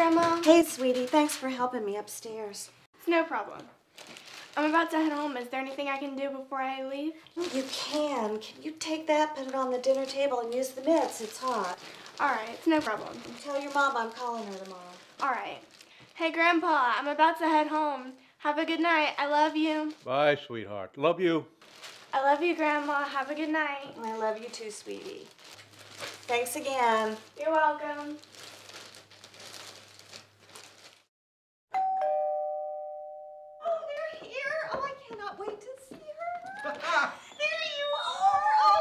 Grandma. Hey, sweetie. Thanks for helping me upstairs. It's no problem. I'm about to head home. Is there anything I can do before I leave? You can. Can you take that, put it on the dinner table, and use the mitts? It's hot. All right, it's no problem. And tell your mom I'm calling her tomorrow. All right. Hey, Grandpa, I'm about to head home. Have a good night. I love you. Bye, sweetheart. Love you. I love you, Grandma. Have a good night. I love you too, sweetie. Thanks again. You're welcome. Oh, they're here. Oh, I cannot wait to see her. There you are. Oh,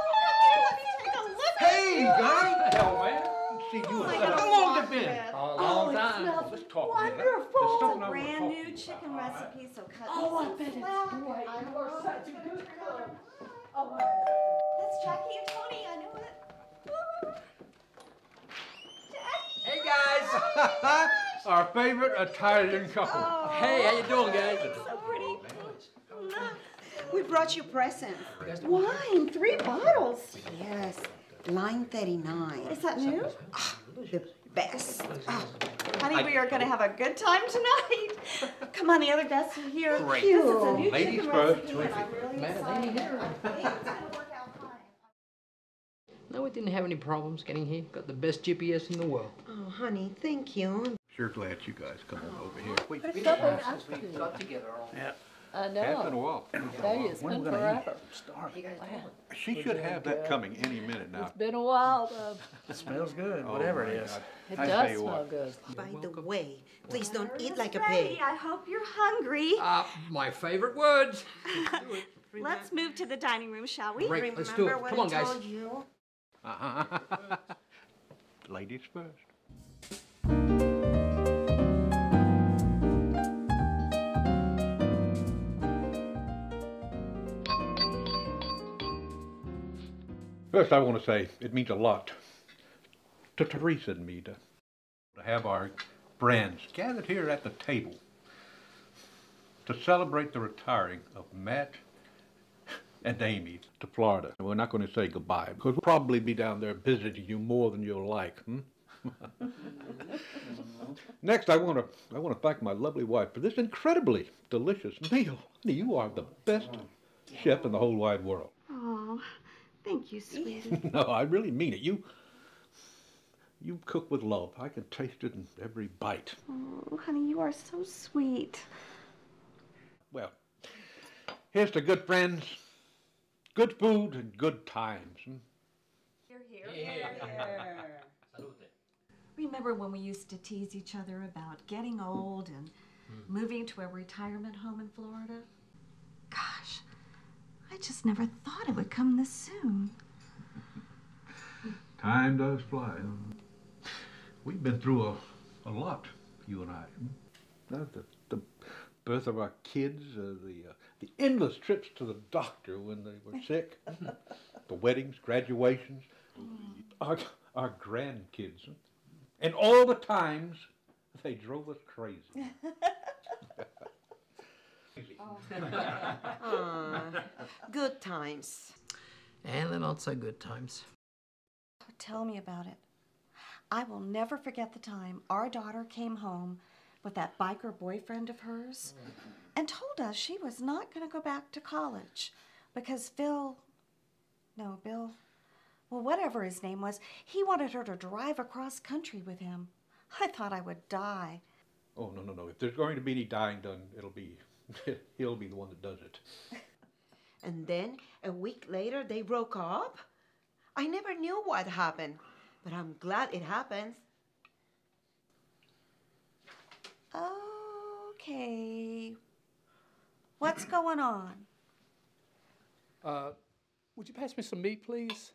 let me take a look Hey, at you. Donnie. Hell, man. See you. How long has it been? A long time. Let's talk. Wonderful. There's something It's a I wanna brand talk new to you chicken about. recipe, so cut Oh, I me bet some it's slack. great. You are such a good cook. Oh, That's Jackie and Tony. I know it. hey, guys. Our favorite Italian couple. Hey, how you doing, guys? So pretty. We brought you presents. Wine, 3 bottles. Yes, line 39. Is that new? The best. Honey, we are going to have a good time tonight. Come on, the other guests are here. Great. This is a new Ladies chicken first. recipe, and I'm really Man, excited. lady here. I think it's going to work out fine. No, we didn't have any problems getting here. Got the best GPS in the world. Oh, honey, thank you. Sure glad you guys come on over here. Wait, We got together. yeah. I Has been a know. while. Tell you, it's been forever. She should have that coming any minute now. It's been a while, though. It smells good, Oh, whatever my it is. God. It I tell does you smell what. good. By the way, please don't eat like a Ready. pig. I hope you're hungry. My favorite words. Let's move to the dining room, shall we? Great, let's do it. Remember what Come on, I guys. told you? Ladies first. First, I want to say it means a lot to Teresa and me to have our friends gathered here at the table to celebrate the retiring of Matt and Amy to Florida. We're not going to say goodbye because we'll probably be down there visiting you more than you'll like. Next, I want to thank my lovely wife for this incredibly delicious meal. Honey, you are the best chef in the whole wide world. Oh, thank you, sweetie. No, I really mean it. You cook with love. I can taste it in every bite. Oh, honey, you are so sweet. Well, here's to good friends, good food, and good times. Remember when we used to tease each other about getting old and moving to a retirement home in Florida? Gosh, I just never thought it would come this soon. Time does fly. We've been through a lot, you and I. The birth of our kids, the endless trips to the doctor when they were sick, the weddings, graduations, our grandkids, and all the times they drove us crazy. Good times. And the not so good times. Tell me about it. I will never forget the time our daughter came home with that biker boyfriend of hers and told us she was not going to go back to college because Bill, well, whatever his name was, he wanted her to drive across country with him. I thought I would die. Oh, no. If there's going to be any dying done, he'll be the one that does it. And then a week later, they broke up. I never knew what happened, but I'm glad it happened. Okay. What's going on? Would you pass me some meat, please?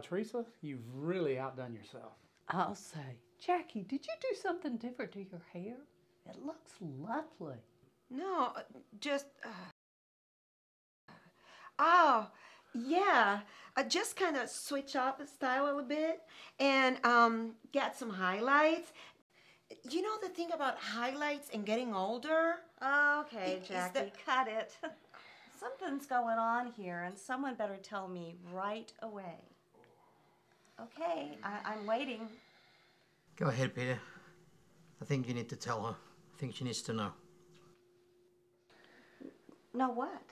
Teresa, you've really outdone yourself. I'll say, Jackie, did you do something different to your hair? It looks lovely. No, just... Oh, yeah. Just kind of switch up the style a little bit and get some highlights. You know the thing about highlights and getting older? Okay, Is Jackie, that- cut it. Something's going on here, and someone better tell me right away. Okay, I'm waiting. Go ahead, Peter. I think you need to tell her. I think she needs to know. Know what?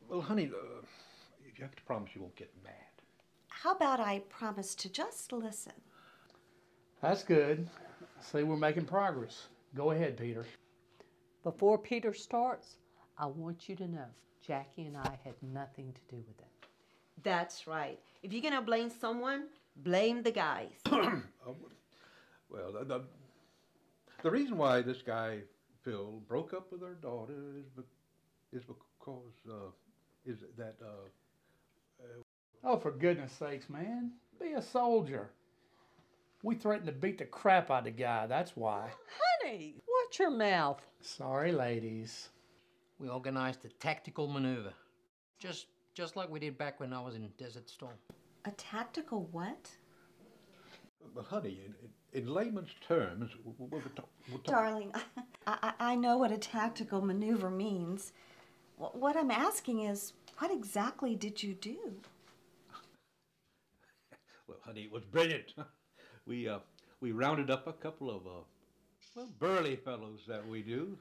Well, honey, you have to promise you won't get mad. How about I promise to just listen? That's good. See, we're making progress. Go ahead, Peter. Before Peter starts, I want you to know Jackie and I had nothing to do with it. That's right. If you're gonna blame someone, blame the guys. Well, the reason why this guy, Phil, broke up with our daughter is because Oh, for goodness sakes, man. Be a soldier. We threatened to beat the crap out of the guy, that's why. Honey, watch your mouth. Sorry, ladies. We organized a tactical maneuver. Just like we did back when I was in Desert Storm. A tactical what? Well, honey, in layman's terms, we're talking. Darling, I know what a tactical maneuver means. What I'm asking is, what exactly did you do? Well, honey, it was brilliant. We rounded up a couple of burly fellows that we do,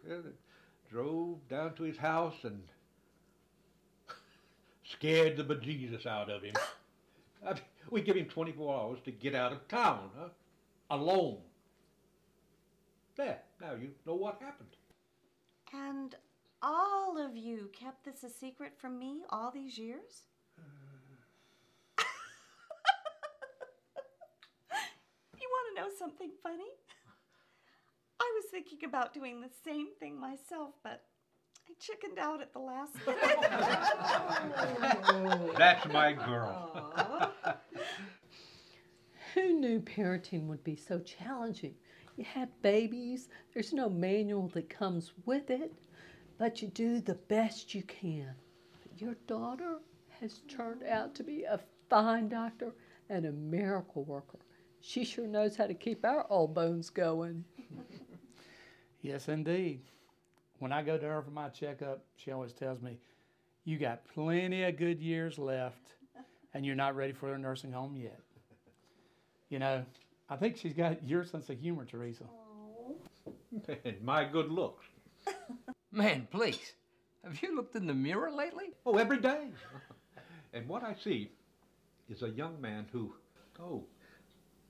drove down to his house and scared the bejesus out of him. We give him 24 hours to get out of town, alone. There, now you know what happened. And all of you kept this a secret from me all these years? You want to know something funny? I was thinking about doing the same thing myself, but I chickened out at the last minute. That's my girl. Who knew parenting would be so challenging? You have babies, there's no manual that comes with it, but you do the best you can. Your daughter has turned out to be a fine doctor and a miracle worker. She sure knows how to keep our old bones going. Yes, indeed. When I go to her for my checkup, she always tells me, you got plenty of good years left, and you're not ready for a nursing home yet. You know, I think she's got your sense of humor, Teresa. And my good looks. Man, please. Have you looked in the mirror lately? Oh, every day. And what I see is a young man who,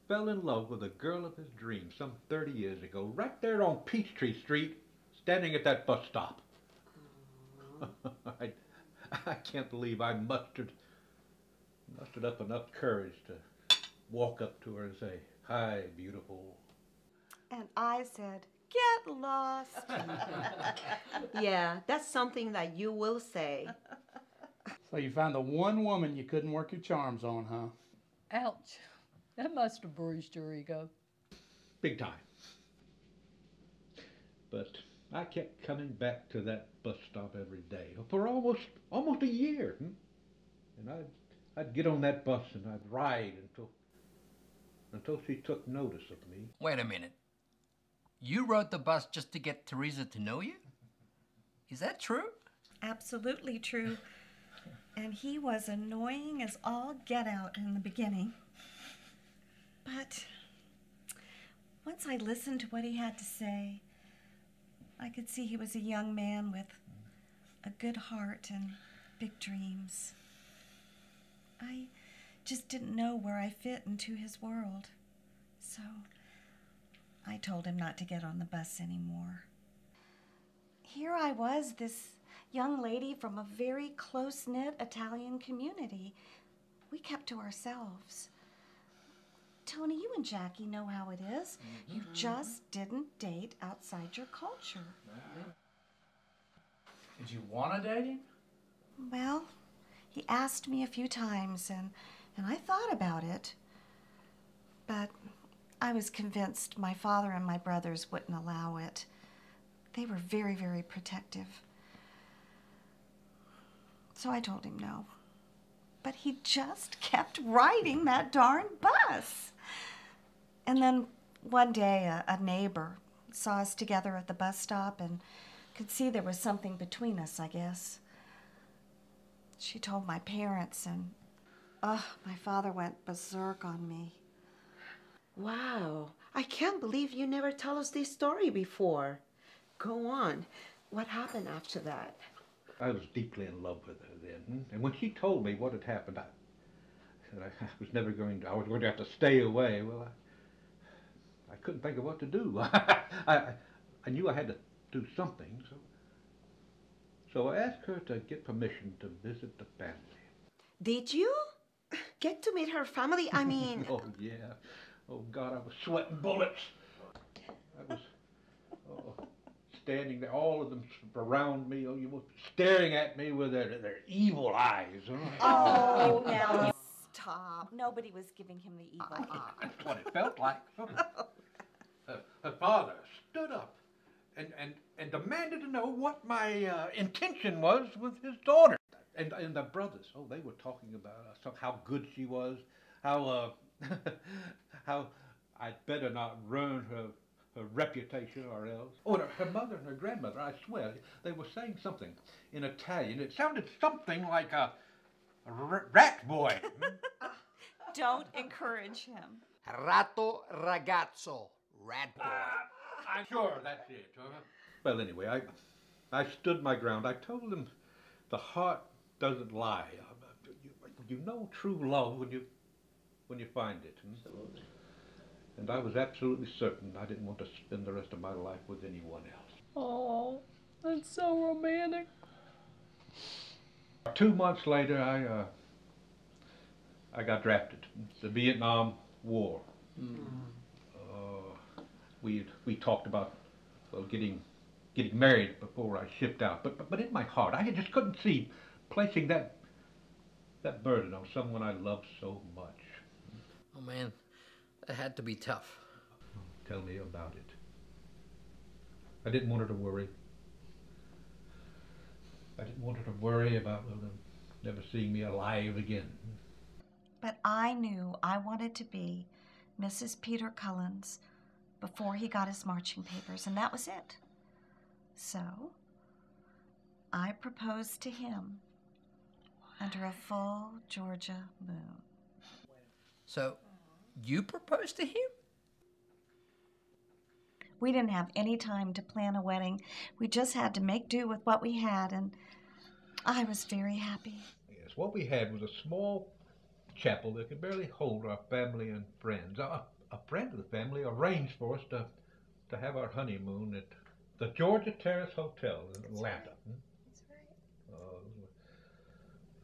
fell in love with a girl of his dreams some 30 years ago, right there on Peachtree Street, standing at that bus stop. I can't believe I mustered up enough courage to walk up to her and say, "Hi, beautiful." And I said, get lost. Yeah, that's something that you will say. So you found the one woman you couldn't work your charms on, huh? Ouch. That must have bruised your ego. Big time. But I kept coming back to that bus stop every day for almost a year. And I'd get on that bus and I'd ride until she took notice of me. Wait a minute. You rode the bus just to get Teresa to know you? Is that true? Absolutely true. And he was annoying as all get out in the beginning. But once I listened to what he had to say, I could see he was a young man with a good heart and big dreams. I just didn't know where I fit into his world. So I told him not to get on the bus anymore. Here I was, this young lady from a very close-knit Italian community. We kept to ourselves. Tony, you and Jackie know how it is. You just didn't date outside your culture. Did you want to date him? Well, he asked me a few times, and I thought about it. But I was convinced my father and my brothers wouldn't allow it. They were very, very protective. So I told him no. But he just kept riding that darn bus. And then one day a neighbor saw us together at the bus stop and could see there was something between us, I guess. She told my parents, and my father went berserk on me. Wow, I can't believe you never told us this story before. Go on. What happened after that? I was deeply in love with her then, and when she told me what had happened, I said I was going to have to stay away. Well, I couldn't think of what to do. I knew I had to do something, so I asked her to get permission to visit the family. Did you get to meet her family? I mean... Oh, yeah. Oh, God, I was sweating bullets. I was standing there, all of them around me, you were staring at me with their evil eyes. Oh, now stop. Nobody was giving him the evil eye. That's what it felt like. Her father stood up and demanded to know what my intention was with his daughter. And the brothers, they were talking about how good she was, how how I'd better not ruin her reputation or else. Oh, and her mother and her grandmother, I swear, they were saying something in Italian. It sounded something like a rat boy. Don't encourage him. Ratto ragazzo, rat boy. I'm sure that's it. Well, anyway, I stood my ground. I told them the heart doesn't lie. You know true love when you find it. And I was absolutely certain I didn't want to spend the rest of my life with anyone else. Oh, that's so romantic. 2 months later, I got drafted. The Vietnam War. We talked about getting married before I shipped out. But in my heart, I just couldn't see placing that burden on someone I loved so much. Oh, man, that had to be tough. Tell me about it. I didn't want her to worry. I didn't want her to worry about them never seeing me alive again. But I knew I wanted to be Mrs. Peter Cullens before he got his marching papers, and that was it. So I proposed to him under a full Georgia moon. So you proposed to him? We didn't have any time to plan a wedding. We just had to make do with what we had, and I was very happy. Yes, what we had was a small chapel that could barely hold our family and friends. A friend of the family arranged for us to have our honeymoon at the Georgia Terrace Hotel in Atlanta. That's right.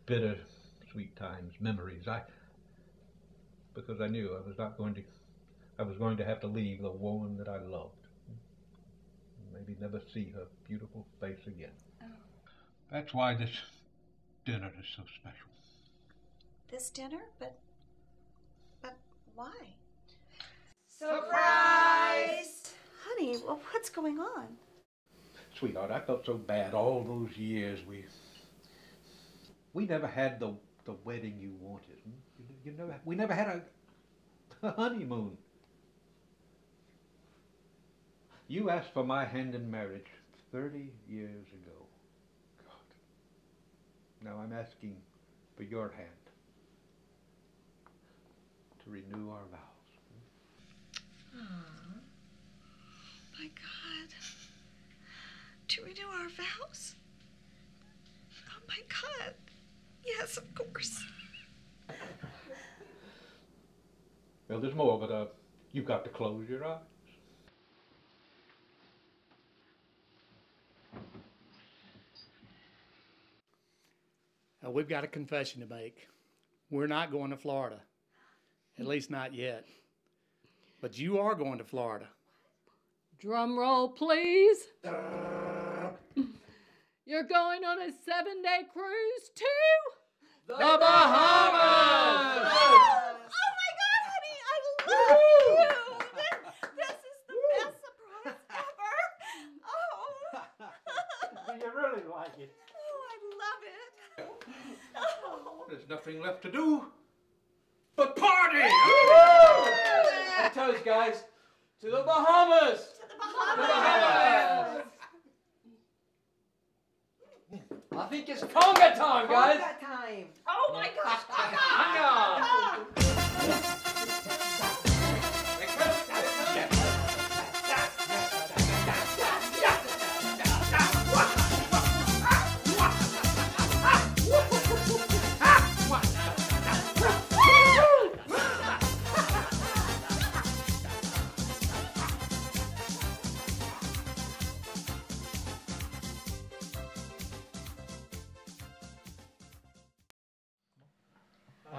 Bitter, sweet times, memories. Because I knew I was going to have to leave the woman that I loved. Maybe never see her beautiful face again. Oh. That's why this dinner is so special. This dinner? But why? Surprise! Honey, well, what's going on? Sweetheart, I felt so bad all those years. We never had the wedding you wanted. We never had a honeymoon. You asked for my hand in marriage 30 years ago. God. Now I'm asking for your hand to renew our vows. Aww. My God. To renew our vows? Oh my God. Yes, of course. Well, there's more, but you've got to close your eyes. We've got a confession to make. We're not going to Florida. At least not yet. But you are going to Florida. Drum roll, please. You're going on a 7-day cruise to The Bahamas! Oh my God, honey, I love you. This is the best surprise ever. Oh. Do you really like it? Oh, I love it. Oh. There's nothing left to do but party! I tell you guys, to the Bahamas! To the Bahamas! I think it's conga time, guys! Conga time! Oh my gosh, Conga! conga!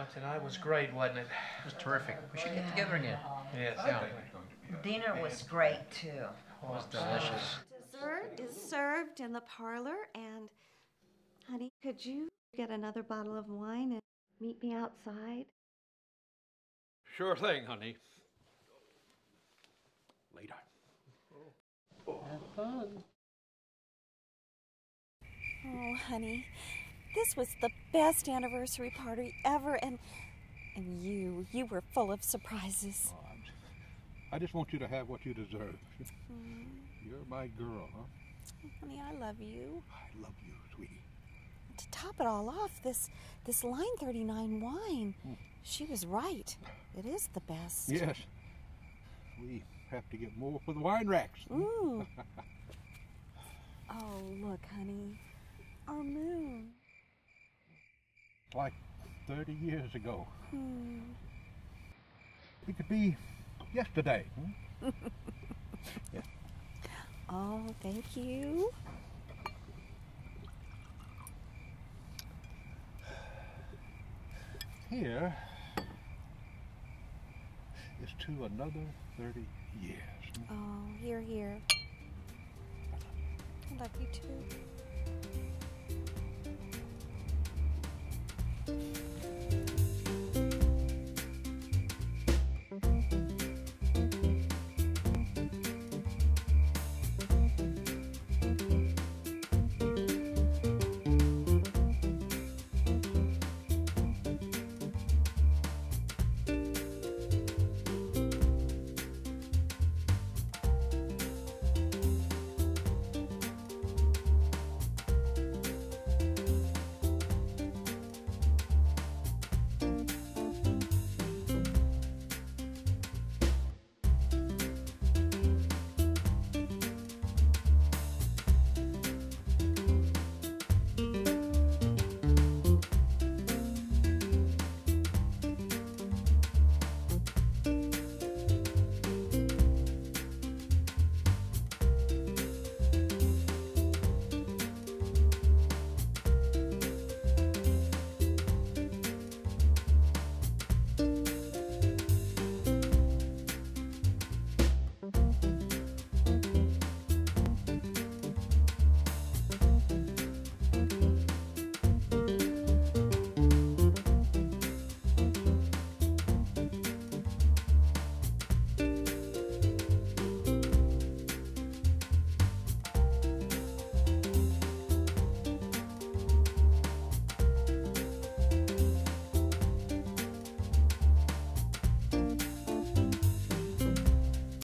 Well, tonight was great, wasn't it? It was terrific. We should get together again. Yes. Yeah. Dinner was great, too. It was delicious. Dessert is served in the parlor, and honey, could you get another bottle of wine and meet me outside? Sure thing, honey. Later. Have fun. Oh, honey, this was the best anniversary party ever, and you were full of surprises. Oh, I just want you to have what you deserve. You're my girl, huh? Honey, I love you. I love you, sweetie. To top it all off, this Line 39 wine, she was right. It is the best. Yes. We have to get more for the wine racks. Ooh. Oh, look, honey. Our moon. Like 30 years ago. It could be yesterday. Yeah. Oh, thank you. Here is to another 30 years. Oh, here. I love you too.